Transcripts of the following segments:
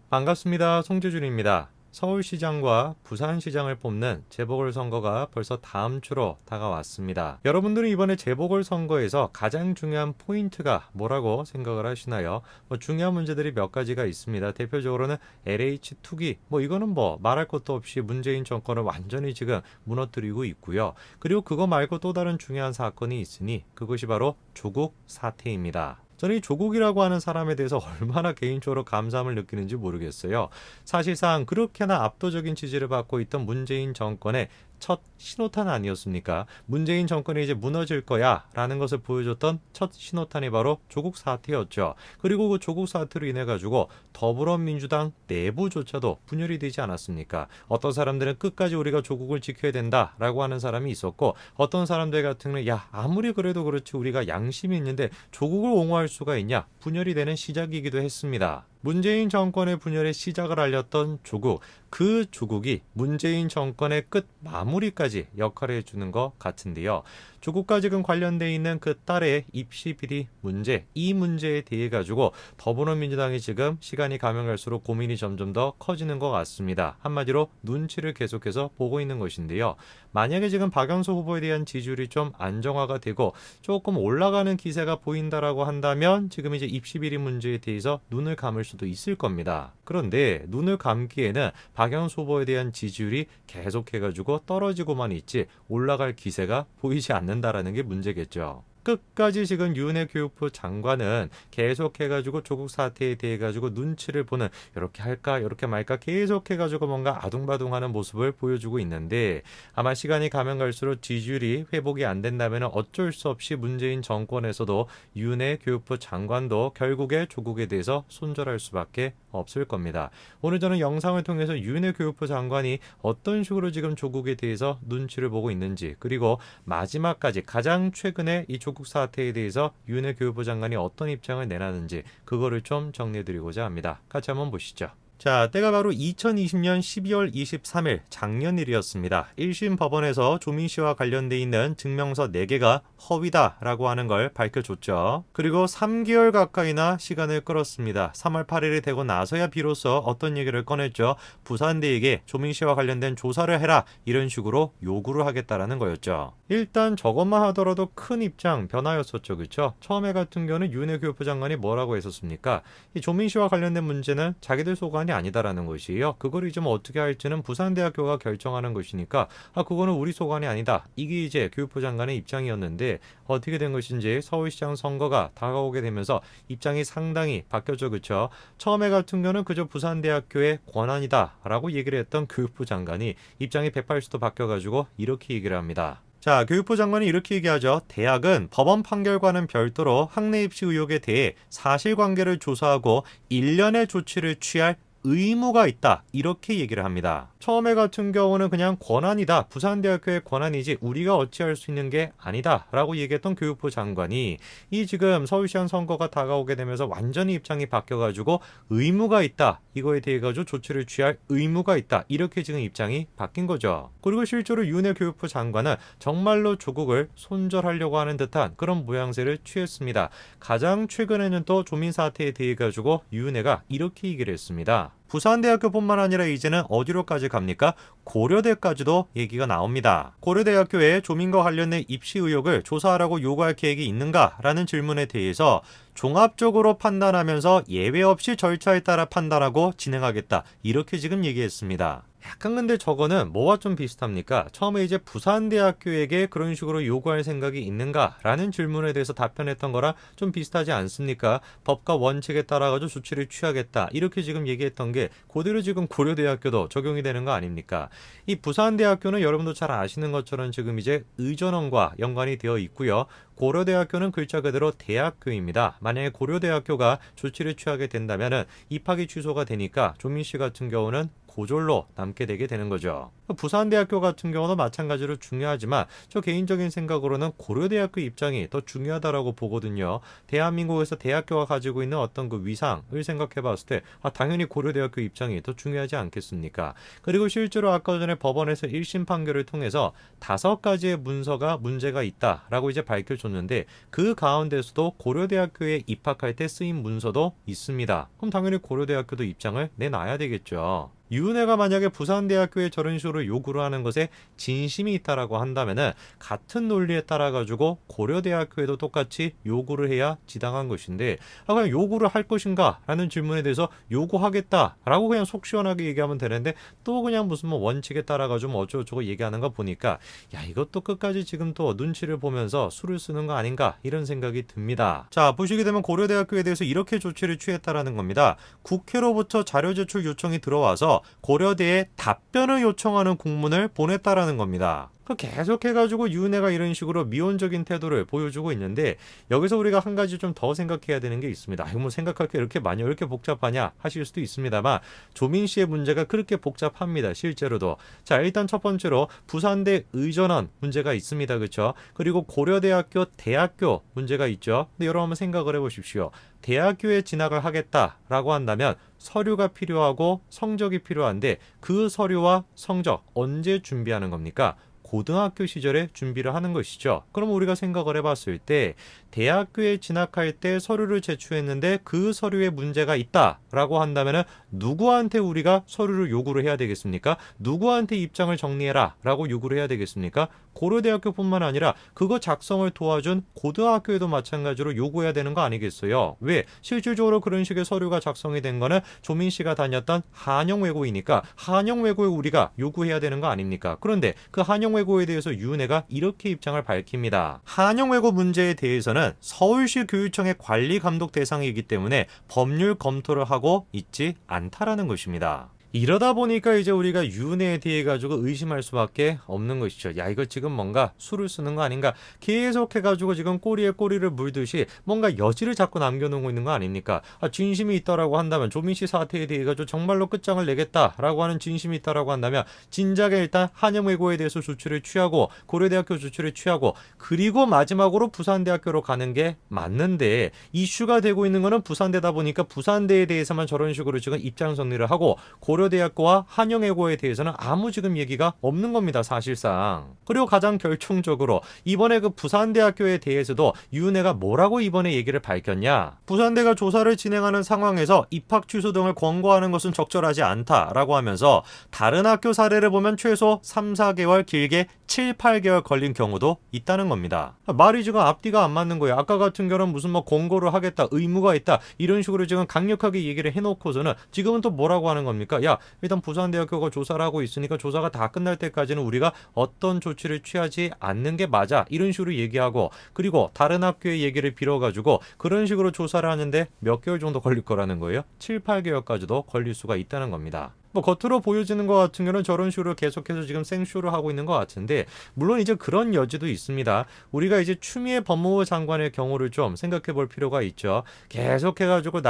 반갑습니다. 송재준입니다. 서울시장과 부산시장을 뽑는 재보궐선거가 벌써 다음 주로 다가왔습니다. 여러분들은 이번에 재보궐선거에서 가장 중요한 포인트가 뭐라고 생각을 하시나요? 중요한 문제들이 몇 가지가 있습니다. 대표적으로는 LH 투기, 이거는 말할 것도 없이 문재인 정권을 완전히 지금 무너뜨리고 있고요. 그리고 그거 말고 또 다른 중요한 사건이 있으니 그것이 바로 조국 사태입니다. 저는 이 조국이라고 하는 사람에 대해서 얼마나 개인적으로 감사함을 느끼는지 모르겠어요. 사실상 그렇게나 압도적인 지지를 받고 있던 문재인 정권의 첫 신호탄 아니었습니까? 문재인 정권이 이제 무너질 거야 라는 것을 보여줬던 첫 신호탄이 바로 조국 사태였죠. 그리고 그 조국 사태로 인해 가지고 더불어민주당 내부조차도 분열이 되지 않았습니까? 어떤 사람들은 끝까지 우리가 조국을 지켜야 된다라고 하는 사람이 있었고, 어떤 사람들 같은 경우는 아무리 그래도 그렇지 우리가 양심이 있는데 조국을 옹호할 수가 있냐, 분열이 되는 시작이기도 했습니다. 문재인 정권의 분열의 시작을 알렸던 조국, 그 조국이 문재인 정권의 끝 마무리까지 역할을 해주는 것 같은데요. 조국과 지금 관련돼 있는 그 딸의 입시 비리 문제, 이 문제에 대해 가지고 더불어민주당이 지금 시간이 가면 갈수록 고민이 점점 더 커지는 것 같습니다. 한마디로 눈치를 계속해서 보고 있는 것인데요. 만약에 지금 박영수 후보에 대한 지지율이 좀 안정화가 되고 조금 올라가는 기세가 보인다라고 한다면 지금 이제 입시 비리 문제에 대해서 눈을 감을 수도 있을 겁니다. 그런데 눈을 감기에는 박영수 후보에 대한 지지율이 계속해가지고 떨어지고만 있지 올라갈 기세가 보이지 않는다라는 게 문제겠죠. 끝까지 지금 윤해 교육부 장관은 계속해가지고 조국 사태에 대해 가지고 눈치를 보는, 이렇게 할까 이렇게 말까 계속해가지고 뭔가 아둥바둥하는 모습을 보여주고 있는데, 아마 시간이 가면 갈수록 지지율이 회복이 안 된다면 어쩔 수 없이 문재인 정권에서도 윤해 교육부 장관도 결국에 조국에 대해서 손절할 수밖에 없을 겁니다. 오늘 저는 영상을 통해서 윤해 교육부 장관이 어떤 식으로 지금 조국에 대해서 눈치를 보고 있는지, 그리고 마지막까지 가장 최근에 이 조국 사태에 대해서 윤해 교육부 장관이 어떤 입장을 내놨는지 그거를 좀 정리해드리고자 합니다. 같이 한번 보시죠. 자, 때가 바로 2020년 12월 23일 작년 일이었습니다. 1심 법원에서 조민 씨와 관련돼 있는 증명서 4개가 허위다라고 하는 걸 밝혀줬죠. 그리고 3개월 가까이나 시간을 끌었습니다. 3월 8일이 되고 나서야 비로소 어떤 얘기를 꺼냈죠. 부산대에게 조민 씨와 관련된 조사를 해라, 이런 식으로 요구를 하겠다라는 거였죠. 일단 저것만 하더라도 큰 입장 변화였었죠. 그렇죠? 처음에 같은 경우는 윤해 교육부 장관이 뭐라고 했었습니까? 이 조민 씨와 관련된 문제는 자기들 소관이 아니다라는 것이에요. 그걸 좀 어떻게 할지는 부산대학교가 결정하는 것이니까 그거는 우리 소관이 아니다. 이게 이제 교육부 장관의 입장이었는데, 어떻게 된 것인지 서울시장 선거가 다가오게 되면서 입장이 상당히 바뀌었죠. 그렇죠? 처음에 같은 경우는 그저 부산대학교의 권한이다라고 얘기를 했던 교육부 장관이 입장이 180도 바뀌어가지고 이렇게 얘기를 합니다. 자, 교육부 장관이 이렇게 얘기하죠. 대학은 법원 판결과는 별도로 학내 입시 의혹에 대해 사실관계를 조사하고 일련의 조치를 취할 의무가 있다, 이렇게 얘기를 합니다. 처음에 같은 경우는 그냥 권한이다, 부산대학교의 권한이지 우리가 어찌할 수 있는 게 아니다 라고 얘기했던 교육부 장관이 이 지금 서울시장 선거가 다가오게 되면서 완전히 입장이 바뀌어가지고 의무가 있다, 이거에 대해 가지고 조치를 취할 의무가 있다, 이렇게 지금 입장이 바뀐 거죠. 그리고 실제로 윤해 교육부 장관은 정말로 조국을 손절하려고 하는 듯한 그런 모양새를 취했습니다. 가장 최근에는 또 조민 사태에 대해 가지고 윤해가 이렇게 얘기를 했습니다. 부산대학교뿐만 아니라 이제는 어디로까지 갑니까? 고려대까지도 얘기가 나옵니다. 고려대학교에 조민과 관련된 입시 의혹을 조사하라고 요구할 계획이 있는가라는 질문에 대해서 종합적으로 판단하면서 예외 없이 절차에 따라 판단하고 진행하겠다, 이렇게 지금 얘기했습니다. 약간 근데 저거는 뭐와 좀 비슷합니까? 처음에 이제 부산대학교에게 그런 식으로 요구할 생각이 있는가라는 질문에 대해서 답변했던 거랑 좀 비슷하지 않습니까? 법과 원칙에 따라가지고 조치를 취하겠다, 이렇게 지금 얘기했던 게 그대로 지금 고려대학교도 적용이 되는 거 아닙니까? 이 부산대학교는 여러분도 잘 아시는 것처럼 지금 이제 의전원과 연관이 되어 있고요. 고려대학교는 글자 그대로 대학교입니다. 만약에 고려대학교가 조치를 취하게 된다면 입학이 취소가 되니까 조민 씨 같은 경우는 고졸로 남게 되게 되는 거죠. 부산대학교 같은 경우는 마찬가지로 중요하지만 저 개인적인 생각으로는 고려대학교 입장이 더 중요하다라고 보거든요. 대한민국에서 대학교가 가지고 있는 어떤 그 위상을 생각해 봤을 때 당연히 고려대학교 입장이 더 중요하지 않겠습니까? 그리고 실제로 아까 전에 법원에서 1심 판결을 통해서 5가지의 문서가 문제가 있다라고 이제 밝혀줬는데 그 가운데서도 고려대학교에 입학할 때 쓰인 문서도 있습니다. 그럼 당연히 고려대학교도 입장을 내놔야 되겠죠. 유은혜가 만약에 부산대학교에 저런 식으로 요구를 하는 것에 진심이 있다라고 한다면은 같은 논리에 따라 가지고 고려대학교에도 똑같이 요구를 해야 지당한 것인데 그냥 요구를 할 것인가 라는 질문에 대해서 요구하겠다라고 그냥 속 시원하게 얘기하면 되는데 또 그냥 무슨 뭐 원칙에 따라 가지고 뭐 어쩌고저쩌고 얘기하는 거 보니까 야 이것도 끝까지 지금 또 눈치를 보면서 수를 쓰는 거 아닌가 이런 생각이 듭니다. 자 보시게 되면 고려대학교에 대해서 이렇게 조치를 취했다라는 겁니다. 국회로부터 자료 제출 요청이 들어와서 고려대에 답변을 요청하는 공문을 보냈다라는 겁니다. 계속해가지고 유은혜가 이런 식으로 미온적인 태도를 보여주고 있는데 여기서 우리가 한 가지 좀 더 생각해야 되는 게 있습니다. 이거 뭐 생각할 게 이렇게 많이 이렇게 복잡하냐 하실 수도 있습니다만 조민 씨의 문제가 그렇게 복잡합니다. 실제로도. 자 일단 첫 번째로 부산대 의전원 문제가 있습니다. 그렇죠? 그리고 고려대학교 대학교 문제가 있죠. 근데 여러분 한번 생각을 해보십시오. 대학교에 진학을 하겠다라고 한다면 서류가 필요하고 성적이 필요한데 그 서류와 성적 언제 준비하는 겁니까? 고등학교 시절에 준비를 하는 것이죠. 그럼 우리가 생각을 해봤을 때 대학교에 진학할 때 서류를 제출했는데 그 서류에 문제가 있다라고 한다면 누구한테 우리가 서류를 요구를 해야 되겠습니까? 누구한테 입장을 정리해라 라고 요구를 해야 되겠습니까? 고려대학교뿐만 아니라 그거 작성을 도와준 고등학교에도 마찬가지로 요구해야 되는 거 아니겠어요? 왜? 실질적으로 그런 식의 서류가 작성이 된 거는 조민 씨가 다녔던 한영외고이니까 한영외고에 우리가 요구해야 되는 거 아닙니까? 그런데 그 한영외고에 대해서 유은혜가 이렇게 입장을 밝힙니다. 한영외고 문제에 대해서는 서울시 교육청의 관리 감독 대상이기 때문에 법률 검토를 하고 있지 않다라는 것입니다. 이러다 보니까 이제 우리가 유은혜에 대해 가지고 의심할 수밖에 없는 것이죠. 야 이거 지금 뭔가 수를 쓰는 거 아닌가 계속해가지고 지금 꼬리에 꼬리를 물듯이 뭔가 여지를 자꾸 남겨놓고 있는 거 아닙니까? 진심이 있다라고 한다면 조민 씨 사태에 대해 가지고 정말로 끝장을 내겠다라고 하는 진심이 있다라고 한다면 진작에 일단 한영외고에 대해서 조치를 취하고 고려대학교 조치를 취하고 그리고 마지막으로 부산대학교로 가는 게 맞는데 이슈가 되고 있는 거는 부산대다 보니까 부산대에 대해서만 저런 식으로 지금 입장 정리를 하고 고려대학교와 한영외고에 대해서는 아무 지금 얘기가 없는 겁니다. 사실상. 그리고 가장 결정적으로 이번에 그 부산대학교에 대해서도 유은혜가 뭐라고 이번에 얘기를 밝혔냐. 부산대가 조사를 진행하는 상황에서 입학 취소 등을 권고하는 것은 적절하지 않다라고 하면서 다른 학교 사례를 보면 최소 3, 4개월 길게 7, 8개월 걸린 경우도 있다는 겁니다. 말이 지금 앞뒤가 안 맞는 거예요. 아까 같은 경우는 무슨 뭐 권고를 하겠다, 의무가 있다 이런 식으로 지금 강력하게 얘기를 해놓고서는 지금은 또 뭐라고 하는 겁니까? 야 일단 부산대학교가 조사를 하고 있으니까 조사가 다 끝날 때까지는 우리가 어떤 조치를 취하지 않는 게 맞아 이런 식으로 얘기하고 그리고 다른 학교의 얘기를 빌어가지고 그런 식으로 조사를 하는데 몇 개월 정도 걸릴 거라는 거예요. 7, 8개월까지도 걸릴 수가 있다는 겁니다. 뭐 겉으로 보여지는 것 같은 경우는 저런 식으로 계속해서 지금 생쇼를 하고 있는 것 같은데 물론 이제 그런 여지도 있습니다. 우리가 이제 추미애 법무부 장관의 경우를 좀 생각해 볼 필요가 있죠. 계속해가지고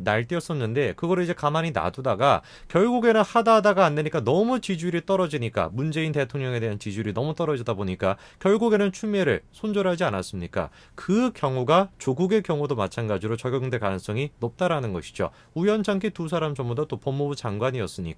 날뛰었었는데 그거를 이제 가만히 놔두다가 결국에는 하다가 안 되니까 너무 지지율이 떨어지니까 문재인 대통령에 대한 지지율이 너무 떨어지다 보니까 결국에는 추미애를 손절하지 않았습니까? 그 경우가 조국의 경우도 마찬가지로 적용될 가능성이 높다라는 것이죠. 우연찮게 두 사람 전부 다 또 법무부 장관이었으니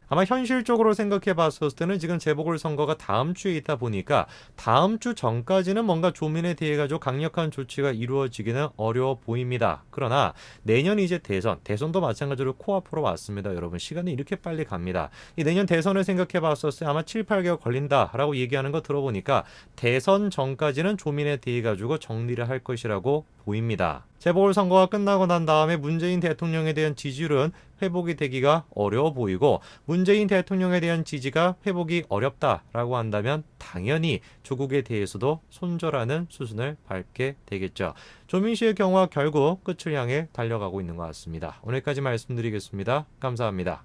아마 현실적으로 생각해 봤을 때는 지금 재보궐선거가 다음 주에 있다 보니까 다음 주 전까지는 뭔가 조민에 대해 가지고 강력한 조치가 이루어지기는 어려워 보입니다. 그러나 내년 이제 대선도 마찬가지로 코앞으로 왔습니다. 여러분 시간이 이렇게 빨리 갑니다. 이 내년 대선을 생각해 봤을 때 아마 7, 8개월 걸린다라고 얘기하는 거 들어보니까 대선 전까지는 조민에 대해 가지고 정리를 할 것이라고 보입니다. 재보궐선거가 끝나고 난 다음에 문재인 대통령에 대한 지지율은 회복이 되기가 어려워 보이고 문재인 대통령에 대한 지지가 회복이 어렵다라고 한다면 당연히 조국에 대해서도 손절하는 수순을 밟게 되겠죠. 조민 씨의 경우와 결국 끝을 향해 달려가고 있는 것 같습니다. 오늘까지 말씀드리겠습니다. 감사합니다.